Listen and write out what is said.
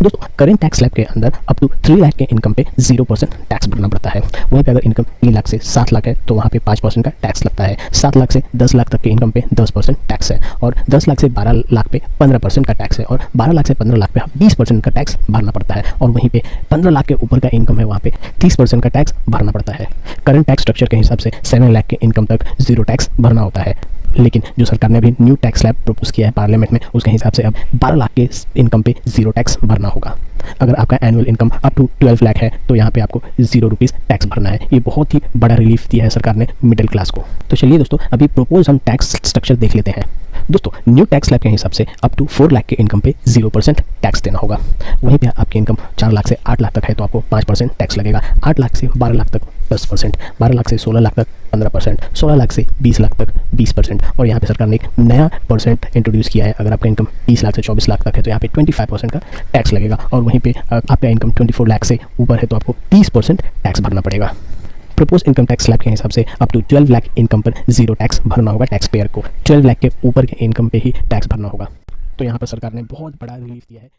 दोस्तों current tax slab के अंदर अप टू 3 लाख के इनकम पे 0% टैक्स भरना पड़ता है। वहीं पे अगर इनकम 3 लाख से 7 लाख है तो वहाँ पे 5% का टैक्स लगता है। 7 लाख से 10 लाख तक के इनकम पे 10% टैक्स है और 10 लाख से 12 लाख पे 15% का टैक्स है और 12 लाख से 15 लाख पे 20% का टैक्स भरना पड़ता है और वहीं पे 15 लाख के ऊपर का इनकम है वहाँ पे 30% का टैक्स भरना पड़ता है। करंट टैक्स स्ट्रक्चर के हिसाब से 7 लाख के इनकम तक 0 टैक्स भरना होता है, लेकिन जो सरकार ने अभी न्यू टैक्स स्लैब प्रपोज किया है पार्लियामेंट में उसके हिसाब से अब 12 लाख के इनकम पे 0 टैक्स भरना होगा। अगर आपका annual income up to 12 lakh है तो यहाँ पे आपको 0 रुपीज़ टैक्स भरना है। ये बहुत ही बड़ा रिलीफ दिया है सरकार ने मिडिल क्लास को। तो चलिए दोस्तों अभी प्रोपोज हम टैक्स स्ट्रक्चर देख लेते हैं। दोस्तों न्यू टैक्स स्लैब के हिसाब से अप टू 4 लाख के इनकम पे 0% टैक्स देना होगा। वहीं पे आपकी इनकम 4 लाख से 8 लाख तक है तो आपको 5% टैक्स लगेगा। 8 लाख से 12 लाख तक 10%, 12 लाख से 16 लाख तक 15%, 16 लाख से 20 लाख तक 20% और यहाँ पे सरकार ने एक नया परसेंट इंट्रोड्यूस किया है। अगर आपका इनकम 20 लाख से 24 लाख तक है तो यहाँ पे 25% का टैक्स लगेगा और वहीं पे आपका इनकम 24 लाख से ऊपर है तो आपको 30% टैक्स भरना पड़ेगा। प्रपोज इनकम टैक्स स्लैब के हिसाब से अप टू 12 लाख इनकम पर 0 टैक्स भरना होगा टैक्स पेयर को। 12 लाख के ऊपर के इनकम पे ही टैक्स भरना होगा। तो यहाँ पर सरकार ने बहुत बड़ा रिलीफ दिया है।